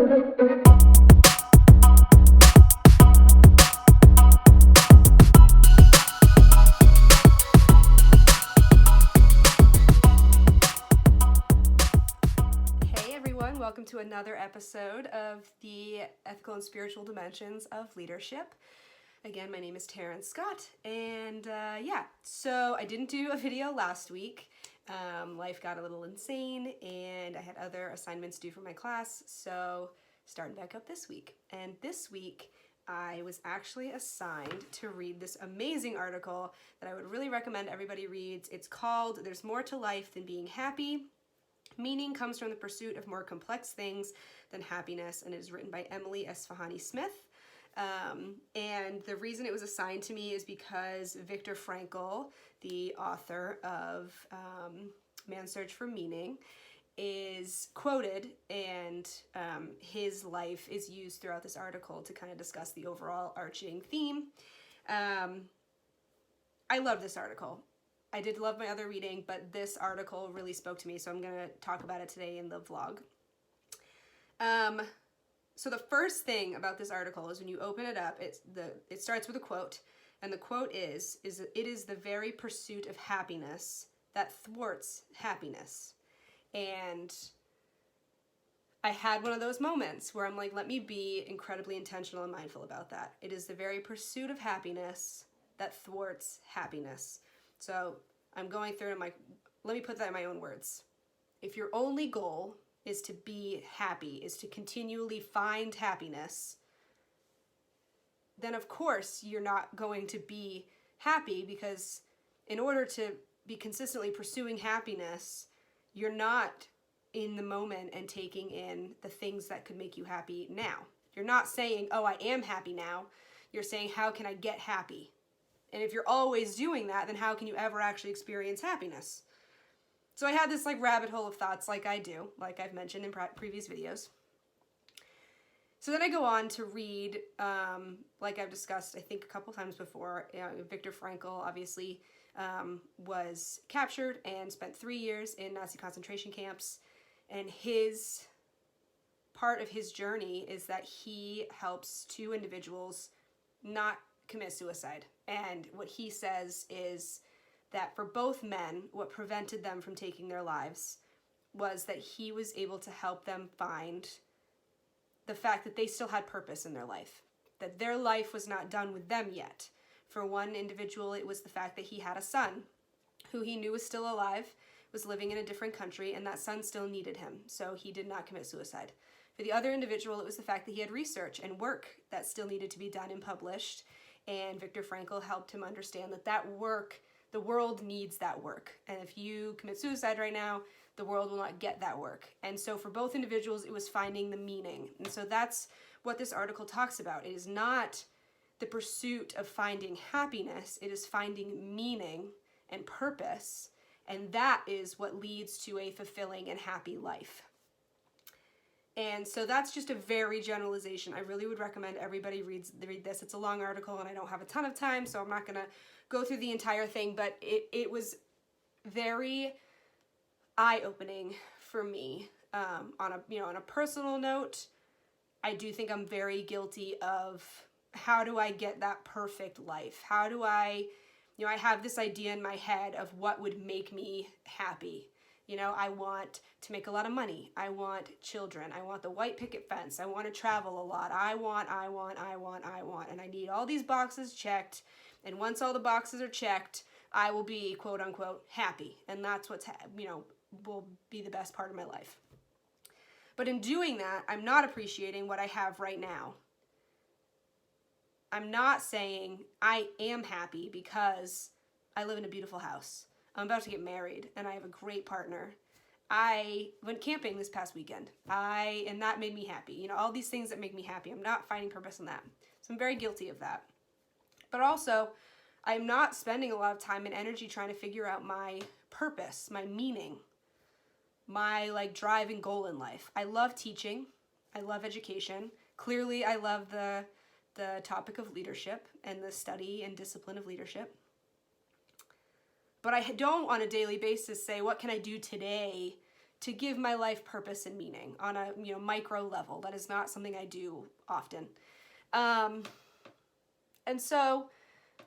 Welcome to another episode of the Ethical and Spiritual Dimensions of Leadership. Again, my name is Taryn Scott, and so I didn't do a video last week. Life got a little insane, and I had other assignments due for my class, so starting back up this week. And this week, I was actually assigned to read this amazing article that I would really recommend everybody reads. It's called "There's More to Life Than Being Happy. Meaning comes from the pursuit of more complex things than happiness," and it is written by Emily Esfahani Smith. And the reason it was assigned to me is because Viktor Frankl, the author of Man's Search for Meaning, is quoted, and his life is used throughout this article to kind of discuss the overall arching theme. I love this article. I did love my other reading, but this article really spoke to me, so I'm going to talk about it today in the vlog. So the first thing about this article is when you open it up, it starts with a quote, and the quote is "It is the very pursuit of happiness that thwarts happiness." And I had one of those moments where I'm like, let me be incredibly intentional and mindful about that. It is the very pursuit of happiness that thwarts happiness. So I'm going through and I'm like, let me put that in my own words. If your only goal is to be happy, is to continually find happiness, then of course you're not going to be happy, because in order to be consistently pursuing happiness, you're not in the moment and taking in the things that could make you happy now. You're not saying, oh, I am happy now. You're saying, how can I get happy? And if you're always doing that, then how can you ever actually experience happiness? So I had this rabbit hole of thoughts like I do, like I've mentioned in previous videos. So then I go on to read, like I've discussed, I think a couple times before, Viktor Frankl obviously was captured and spent 3 years in Nazi concentration camps. And part of his journey is that he helps two individuals not commit suicide. And what he says is that for both men, what prevented them from taking their lives was that he was able to help them find the fact that they still had purpose in their life, that their life was not done with them yet. For one individual, it was the fact that he had a son who he knew was still alive, was living in a different country, and that son still needed him, so he did not commit suicide. For the other individual, it was the fact that he had research and work that still needed to be done and published. And Viktor Frankl helped him understand that work, the world needs that work. And if you commit suicide right now, the world will not get that work. And so for both individuals, it was finding the meaning. And so that's what this article talks about. It is not the pursuit of finding happiness. It is finding meaning and purpose. And that is what leads to a fulfilling and happy life. And so that's just a very generalization. I really would recommend everybody read this. It's a long article and I don't have a ton of time, so I'm not going to go through the entire thing, but it was very eye-opening for me. On a personal note, I do think I'm very guilty of, how do I get that perfect life? How do I have this idea in my head of what would make me happy. I want to make a lot of money. I want children. I want the white picket fence. I want to travel a lot. I want. And I need all these boxes checked. And once all the boxes are checked, I will be, quote unquote, happy. And that's will be the best part of my life. But in doing that, I'm not appreciating what I have right now. I'm not saying I am happy because I live in a beautiful house. I'm about to get married, and I have a great partner. I went camping this past weekend, and that made me happy. All these things that make me happy. I'm not finding purpose in that. So I'm very guilty of that. But also, I'm not spending a lot of time and energy trying to figure out my purpose, my meaning, my drive and goal in life. I love teaching. I love education. Clearly, I love the topic of leadership and the study and discipline of leadership. But I don't on a daily basis say, what can I do today to give my life purpose and meaning on a micro level. That is not something I do often. And so,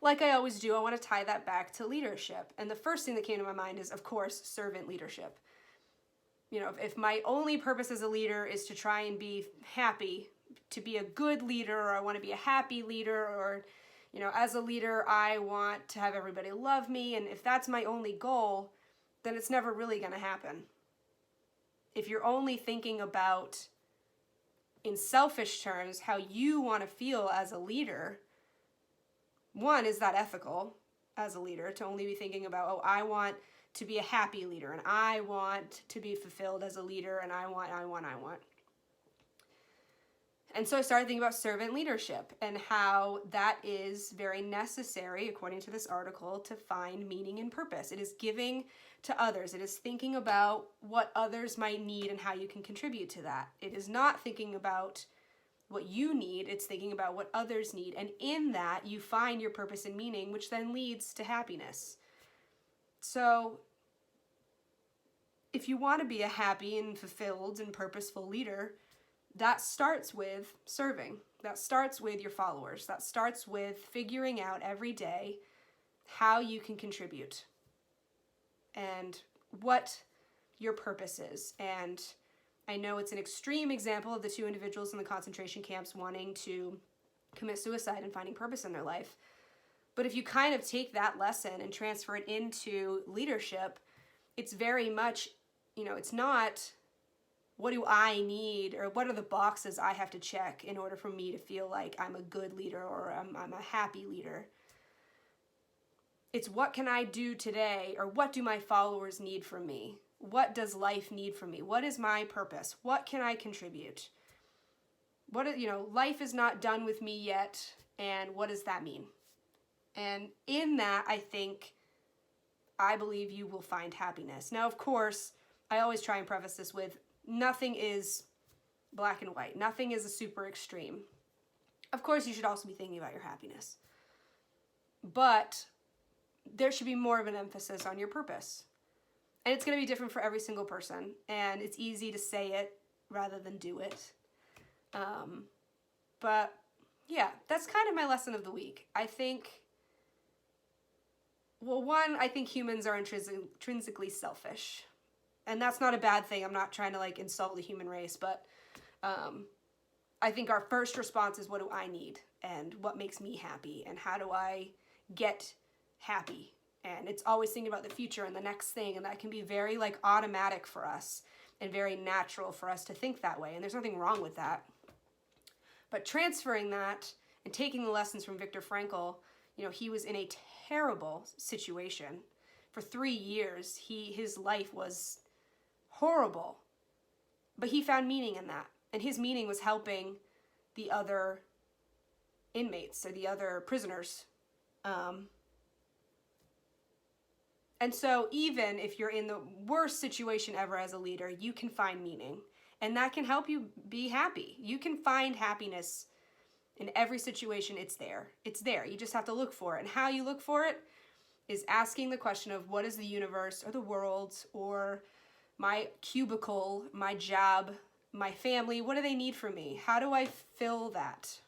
like I always do, I want to tie that back to leadership. And the first thing that came to my mind is, of course, servant leadership. If my only purpose as a leader is to try and be happy, to be a good leader, or I want to be a happy leader, or, as a leader, I want to have everybody love me, and if that's my only goal, then it's never really going to happen. If you're only thinking about, in selfish terms, how you want to feel as a leader, one, is that ethical as a leader to only be thinking about, oh, I want to be a happy leader, and I want to be fulfilled as a leader, and I want. And so I started thinking about servant leadership and how that is very necessary, according to this article, to find meaning and purpose. It is giving to others. It is thinking about what others might need and how you can contribute to that. It is not thinking about what you need, it's thinking about what others need. And in that, you find your purpose and meaning, which then leads to happiness. So if you want to be a happy and fulfilled and purposeful leader, that starts with serving. That starts with your followers. That starts with figuring out every day how you can contribute and what your purpose is. And I know it's an extreme example of the two individuals in the concentration camps wanting to commit suicide and finding purpose in their life. But if you kind of take that lesson and transfer it into leadership, it's very much, it's not, what do I need, or what are the boxes I have to check in order for me to feel like I'm a good leader or I'm a happy leader. It's what can I do today, or what do my followers need from me? What does life need from me? What is my purpose? What can I contribute? Life is not done with me yet, and what does that mean? And in that, I believe you will find happiness. Now, of course, I always try and preface this with, nothing is black and white. Nothing is a super extreme. Of course, you should also be thinking about your happiness. But there should be more of an emphasis on your purpose. And it's going to be different for every single person. And it's easy to say it rather than do it. But yeah, that's kind of my lesson of the week. I think humans are intrinsically selfish. And that's not a bad thing. I'm not trying to insult the human race, but I think our first response is, what do I need? And what makes me happy? And how do I get happy? And it's always thinking about the future and the next thing, and that can be very automatic for us and very natural for us to think that way. And there's nothing wrong with that. But transferring that and taking the lessons from Viktor Frankl, he was in a terrible situation. For 3 years, his life was horrible. But he found meaning in that. And his meaning was helping the other inmates or the other prisoners. And so even if you're in the worst situation ever as a leader, you can find meaning. And that can help you be happy. You can find happiness in every situation. It's there. It's there. You just have to look for it. And how you look for it is asking the question of, what is the universe or the world or my cubicle, my job, my family, what do they need from me? How do I fill that?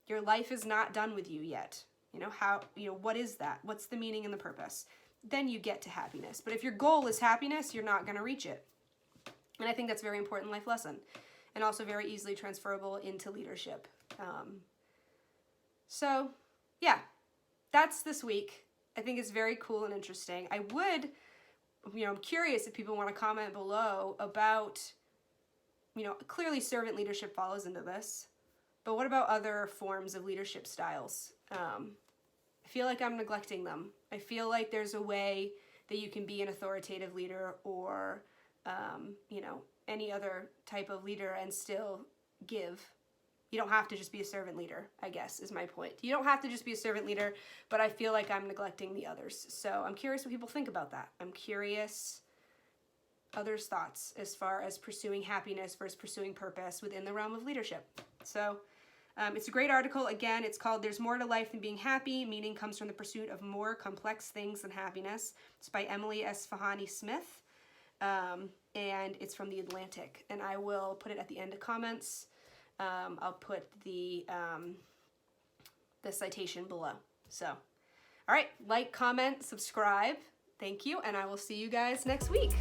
Your life is not done with you yet. What is that? What's the meaning and the purpose? Then you get to happiness. But if your goal is happiness, you're not going to reach it. And I think that's a very important life lesson, and also very easily transferable into leadership. So, yeah, that's this week. I think it's very cool and interesting. I'm curious if people want to comment below about, clearly servant leadership follows into this, but what about other forms of leadership styles? I feel like I'm neglecting them. I feel like there's a way that you can be an authoritative leader or, any other type of leader and still give. You don't have to just be a servant leader, I guess, is my point. You don't have to just be a servant leader, but I feel like I'm neglecting the others. So I'm curious what people think about that. I'm curious others' thoughts as far as pursuing happiness versus pursuing purpose within the realm of leadership. So it's a great article. Again, it's called There's More to Life Than Being Happy. Meaning Comes from the Pursuit of More Complex Things Than Happiness. It's by Emily Esfahani Smith. and it's from The Atlantic, and I will put it at the end of comments. I'll put the citation below. So, all right, like, comment, subscribe. Thank you, and I will see you guys next week.